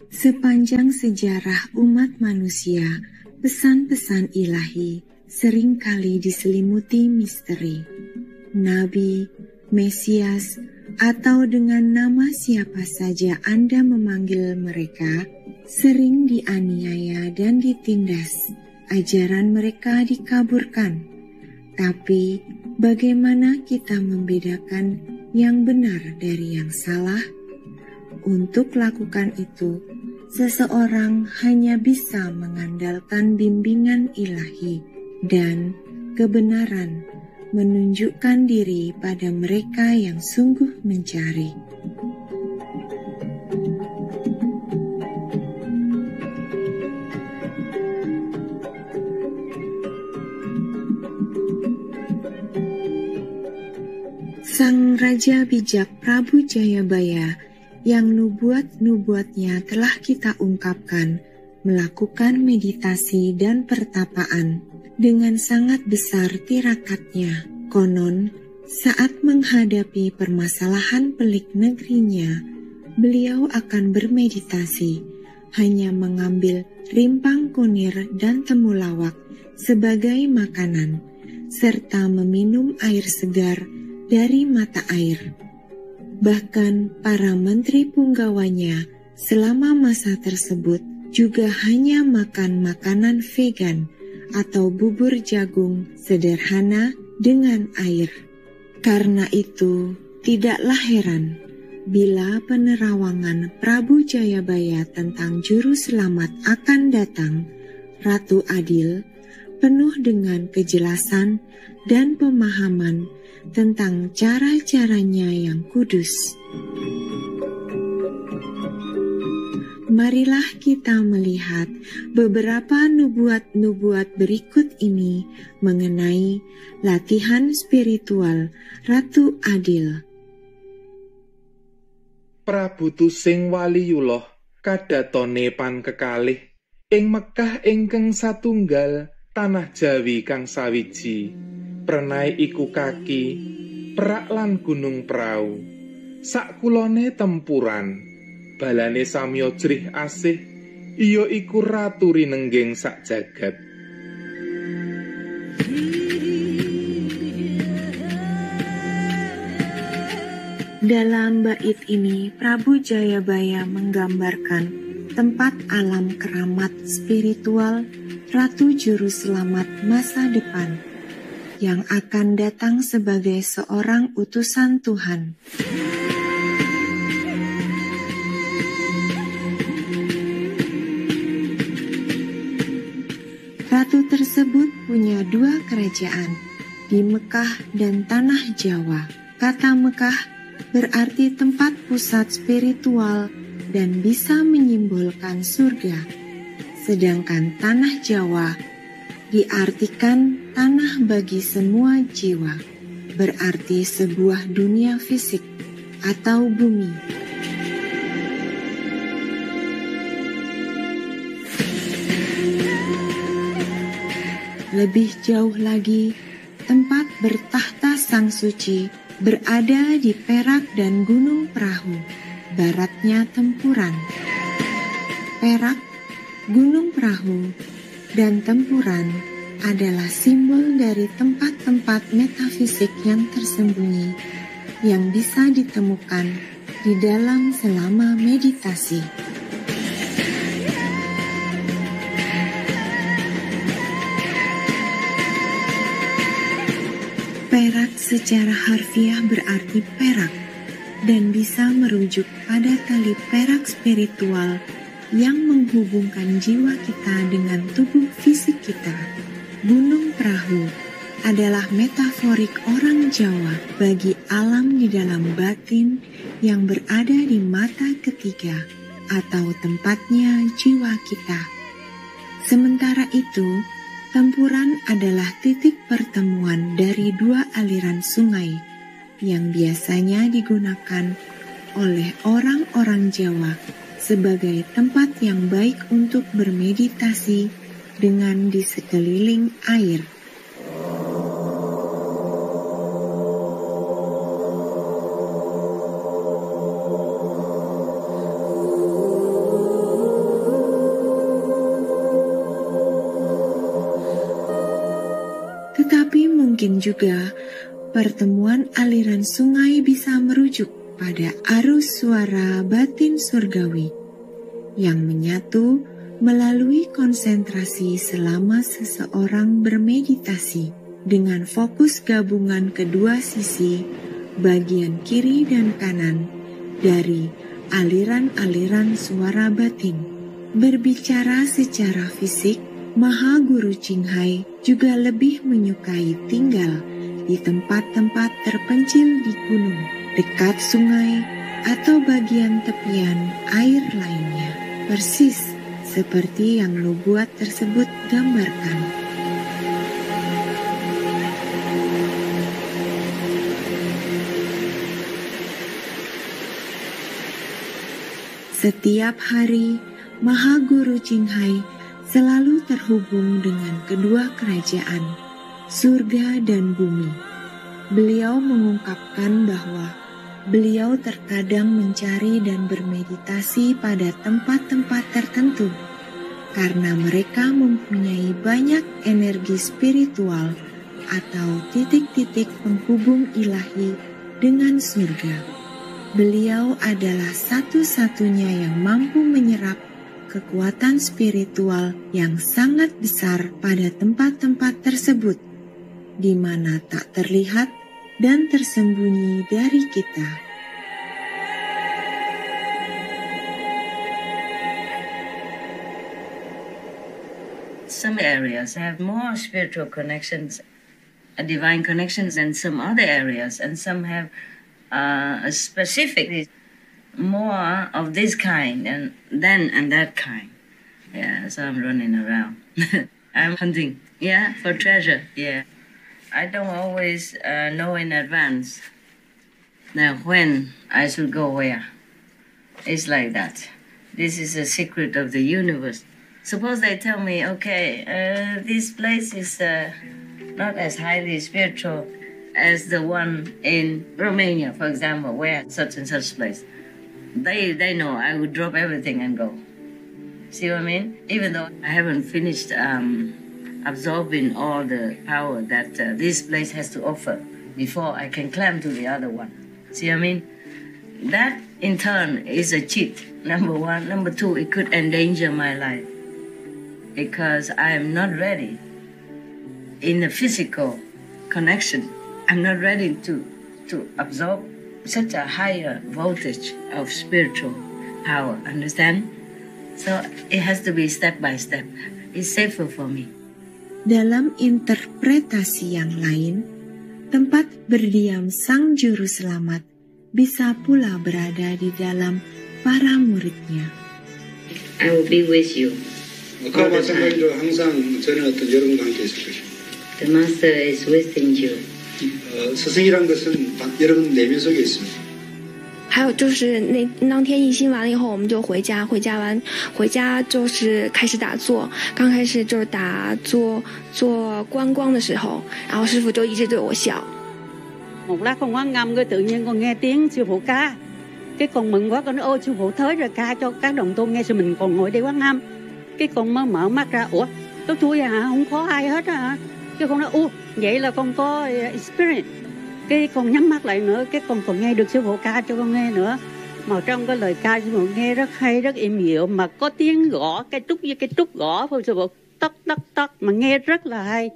Sepanjang sejarah umat manusia, pesan-pesan ilahi seringkali diselimuti misteri. Nabi, Mesias, atau dengan nama siapa saja Anda memanggil mereka, sering dianiaya dan ditindas. Ajaran mereka dikaburkan. Tapi, bagaimana kita membedakan yang benar dari yang salah? Untuk lakukan itu, seseorang hanya bisa mengandalkan bimbingan ilahi dan kebenaran, menunjukkan diri pada mereka yang sungguh mencari. Sang Raja Bijak Prabu Jayabaya yang nubuat-nubuatnya telah kita ungkapkan, melakukan meditasi dan pertapaan dengan sangat besar tirakatnya. Konon, saat menghadapi permasalahan pelik negerinya, beliau akan bermeditasi, hanya mengambil rimpang kunir dan temulawak sebagai makanan, serta meminum air segar dari mata air. Bahkan para menteri punggawanya selama masa tersebut juga hanya makan makanan vegan atau bubur jagung sederhana dengan air. Karena itu, tidaklah heran bila penerawangan Prabu Jayabaya tentang juru selamat akan datang, Ratu Adil, penuh dengan kejelasan dan pemahaman tentang cara-caranya yang kudus. Marilah kita melihat beberapa nubuat-nubuat berikut ini mengenai latihan spiritual Ratu Adil. Prabu Tusing Waliyullah kadatone pan kekalih ing Mekah ingkang satunggal tanah Jawi kang sawiji. Prenai iku kaki, perak lan gunung prau. Sakulone tempuran, balane samya jrih asih, iya iku ratu rinengging sak jagat. Dalam bait ini, Prabu Jayabaya menggambarkan tempat alam keramat spiritual Ratu Juru Selamat masa depan, yang akan datang sebagai seorang utusan Tuhan. Ratu tersebut punya dua kerajaan, di Mekah dan Tanah Jawa. Kata Mekah berarti tempat pusat spiritual dan bisa menyimbolkan surga. Sedangkan Tanah Jawa diartikan tanah bagi semua jiwa, berarti sebuah dunia fisik atau bumi. Lebih jauh lagi, tempat bertahta Sang Suci berada di Perak dan Gunung Perahu, baratnya Tempuran. Perak, Gunung Perahu, dan Tempuran adalah simbol dari tempat-tempat metafisik yang tersembunyi yang bisa ditemukan di dalam selama meditasi. Perak secara harfiah berarti perak dan bisa merujuk pada tali perak spiritual yang menghubungkan jiwa kita dengan tubuh fisik kita. Gunung Perahu adalah metaforik orang Jawa bagi alam di dalam batin yang berada di mata ketiga atau tempatnya jiwa kita. Sementara itu, Tempuran adalah titik pertemuan dari dua aliran sungai yang biasanya digunakan oleh orang-orang Jawa sebagai tempat yang baik untuk bermeditasi dengan di sekeliling air. mungkin juga pertemuan aliran sungai bisa merujuk pada arus suara batin surgawi yang menyatu melalui konsentrasi selama seseorang bermeditasi dengan fokus gabungan kedua sisi bagian kiri dan kanan dari aliran-aliran suara batin. Berbicara secara fisik, Maha Guru Ching Hai juga lebih menyukai tinggal di tempat-tempat terpencil di gunung, dekat sungai, atau bagian tepian air lainnya. Persis seperti yang nubuat tersebut gambarkan. Setiap hari, Maha Guru Ching Hai selalu terhubung dengan kedua kerajaan, surga dan bumi. Beliau mengungkapkan bahwa beliau terkadang mencari dan bermeditasi pada tempat-tempat tertentu karena mereka mempunyai banyak energi spiritual atau titik-titik penghubung ilahi dengan surga. Beliau adalah satu-satunya yang mampu menyerap kekuatan spiritual yang sangat besar pada tempat-tempat tersebut, di mana tak terlihat dan tersembunyi dari kita. Some areas have more spiritual connections, divine connections than some other areas, and some have a specific more of this kind and that kind. Yeah, so I'm running around. I'm hunting, for treasure, I don't always know in advance now when I should go where. It's like that. This is a secret of the universe. Suppose they tell me, okay, this place is not as highly spiritual as the one in Romania, for example, where such and such place. They know I would drop everything and go. See what I mean? Even though I haven't finished absorbing all the power that this place has to offer before I can climb to the other one. See what I mean? That in turn is a cheat, number one. Number two, it could endanger my life because I am not ready in the physical connection. I'm not ready to absorb such a higher voltage of spiritual power, understand? So it has to be step by step. It's safer for me. Dalam interpretasi yang lain, tempat berdiam Sang Juru Selamat bisa pula berada di dalam para muridnya. I will be with you. 아까 마찬가지로 항상 저는 어떤 여러분과 함께 있을 것입니다. The Master is within you. 스승이란 것은 여러분 내면 속에 있습니다. 还有就是当天一心完了以后，我们就回家就是开始打坐。刚开始就是打坐做观光的时候，然后师父就一直对我笑。Một lát con quán ngâm cái tự nhiên con nghe tiếng sư phụ ca, cái con mừng quá, con nói ôi sư phụ tới rồi ca cho các đồng tu nghe, rồi mình còn ngồi đây quán ngâm. Cái con mới mở mắt ra, ủa tôi chui hả, không có ai hết hả? Cái con nói vậy là con có experience. Cái con nhắm mắt lại nữa, cái con còn nghe được sư phụ ca cho con nghe nữa. Mà trong cái lời ca sư phụ nghe rất hay, rất êm dịu, mà có tiếng gõ cái trúc với cái trúc gõ của sư phụ tắc tắc tắc mà nghe rất là hay.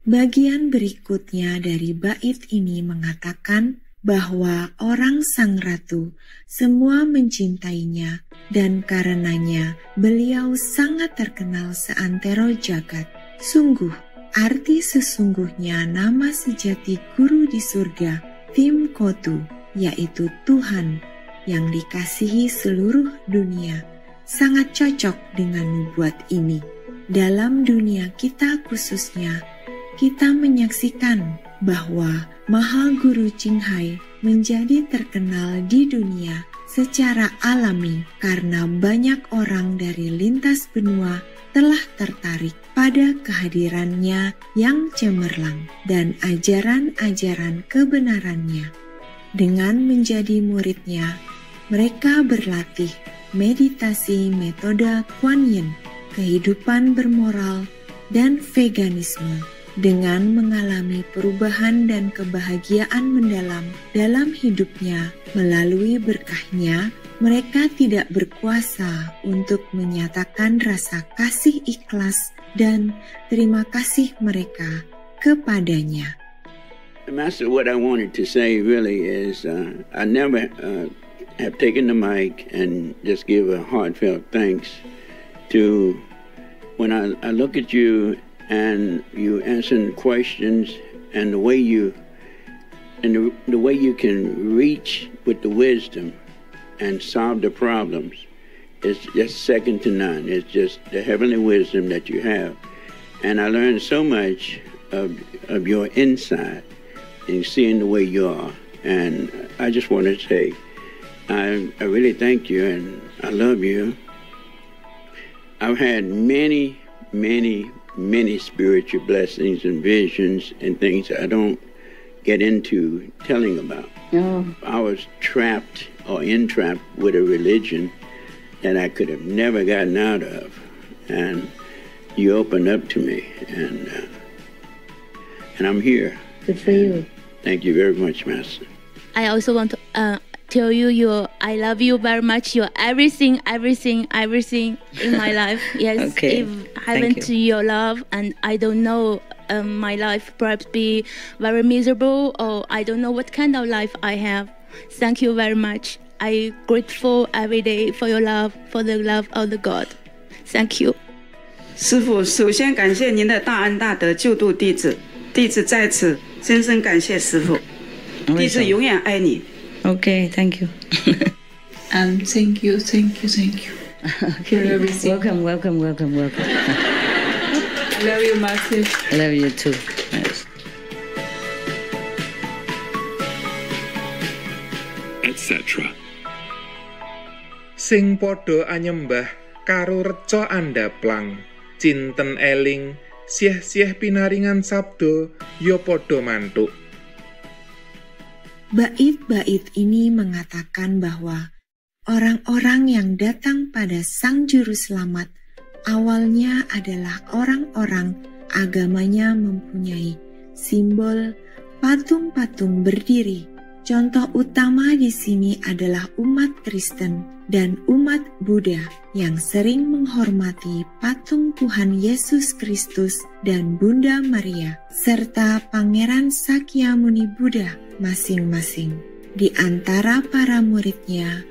Bagian berikutnya dari bait ini mengatakan bahwa orang Sang Ratu semua mencintainya dan karenanya beliau sangat terkenal seantero jagat. Sungguh, arti sesungguhnya nama sejati guru di surga, Tim Kotu, yaitu Tuhan yang dikasihi seluruh dunia, sangat cocok dengan nubuat ini. Dalam dunia kita khususnya, kita menyaksikan bahwa Maha Guru Ching Hai menjadi terkenal di dunia secara alami karena banyak orang dari lintas benua telah tertarik pada kehadirannya yang cemerlang dan ajaran-ajaran kebenarannya. Dengan menjadi muridnya, mereka berlatih meditasi metode Kuan Yin, kehidupan bermoral, dan veganisme. Dengan mengalami perubahan dan kebahagiaan mendalam dalam hidupnya melalui berkahnya, mereka tidak berkuasa untuk menyatakan rasa kasih ikhlas dan terima kasih mereka kepadanya. Master, what I wanted to say really is I never have taken the mic and just give a heartfelt thanks to when I look at you and you answer questions and the way you can reach with the wisdom and solve the problems. It's just second to none. It's just the heavenly wisdom that you have. And I learned so much of your insight in seeing the way you are. And I just want to say, I really thank you and I love you. I've had many spiritual blessings and visions and things I don't get into telling about. Oh. I was trapped or entrapped with a religion that I could have never gotten out of. And you opened up to me, and I'm here. Good for you. Thank you very much, Master. I also want to tell you, I love you very much. You're everything in my life. Yes, Okay. if I went to your love, and I don't know, my life perhaps be very miserable, or I don't know what kind of life I have. Thank you very much. I'm grateful every day for your love, for the love of the God. Thank you. 师父，首先感谢您的大恩大德救度弟子，弟子在此深深感谢师父，弟子永远爱你。 Okay, thank you. And thank you for everything. Welcome. I love you, Master. I love you too. Yes. Etc. Sing padha anyembah karo reca andaplang, cinten eling, sieh-sieh pinaringan sabda ya padha mantuk. Bait-bait ini mengatakan bahwa orang-orang yang datang pada Sang Juru Selamat awalnya adalah orang-orang agamanya mempunyai simbol patung-patung berdiri. Contoh utama di sini adalah umat Kristen dan umat Buddha yang sering menghormati patung Tuhan Yesus Kristus dan Bunda Maria, serta Pangeran Sakyamuni Buddha masing-masing. Di antara para muridnya,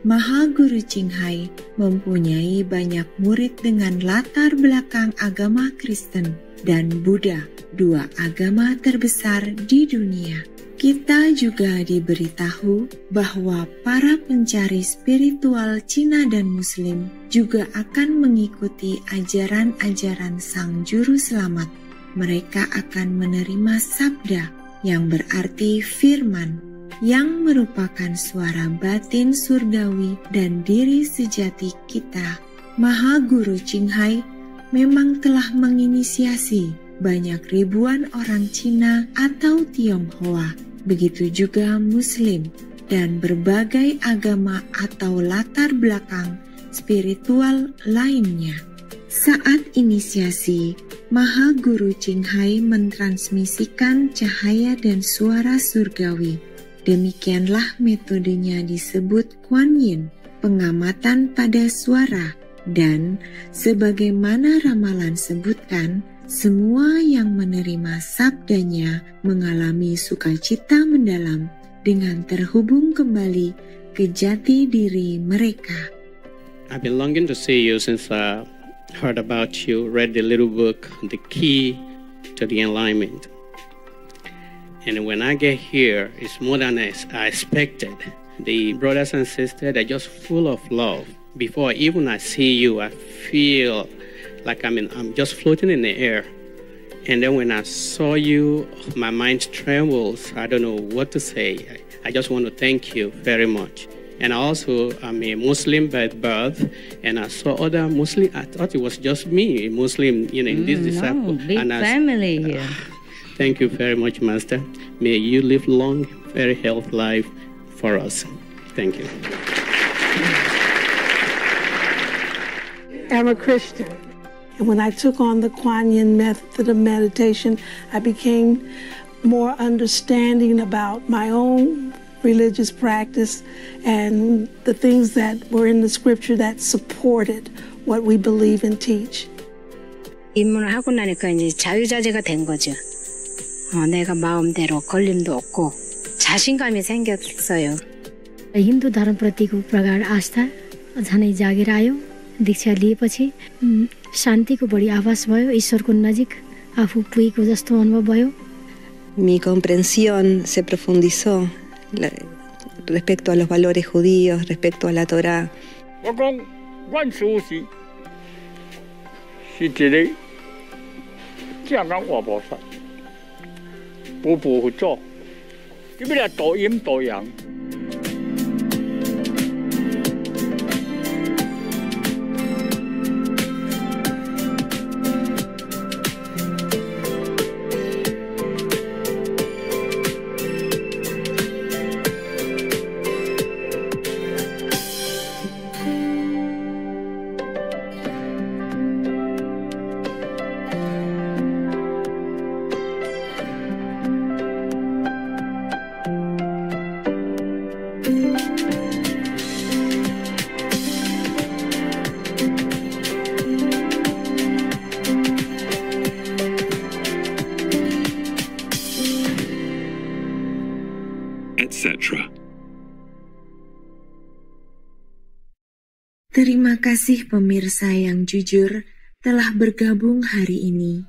Maha Guru Ching Hai mempunyai banyak murid dengan latar belakang agama Kristen dan Buddha, dua agama terbesar di dunia. Kita juga diberitahu bahwa para pencari spiritual Cina dan Muslim juga akan mengikuti ajaran-ajaran Sang Juru Selamat. Mereka akan menerima sabda yang berarti firman, yang merupakan suara batin surgawi dan diri sejati kita. Maha Guru Ching Hai memang telah menginisiasi banyak ribuan orang Cina atau Tionghoa, begitu juga Muslim dan berbagai agama atau latar belakang spiritual lainnya. Saat inisiasi, Maha Guru Ching Hai mentransmisikan cahaya dan suara surgawi. Demikianlah metodenya disebut Kuan Yin, pengamatan pada suara, dan sebagaimana ramalan sebutkan, semua yang menerima sabdanya mengalami sukacita mendalam dengan terhubung kembali ke jati diri mereka. I've been longing to see you since I heard about you, read the little book, The Key to the Enlightenment. And when I get here, it's more than I expected. The brothers and sisters are just full of love. Before even I see you, I feel like I'm just floating in the air. And then when I saw you, my mind trembles. I don't know what to say. I just want to thank you very much. And also, I'm a Muslim by birth, and I saw other Muslim. I thought it was just me, a Muslim, in this disciple. No, big family here. Thank you very much, Master. May you live long, very healthy life for us. Thank you. I'm a Christian. And when I took on the Kuan Yin method of meditation, I became more understanding about my own religious practice and the things that were in the scripture that supported what we believe and teach. 입문을 하고 나니까 이제 자유자재가 된 거죠. 내가 마음대로 걸림도 없고 자신감이 생겼어요. हिन्दू धर्मप्रतिको प्रगाढ आस्था झनै जागेर आयो। दीक्षा लिएपछि शान्तिको बढी आभास भयो, ईश्वरको नजिक आफू पुगेको जस्तो अनुभव भयो। Mi comprensión se profundizó respecto a los valores judíos, respecto a la Torá. etc. Terima kasih pemirsa yang jujur telah bergabung hari ini.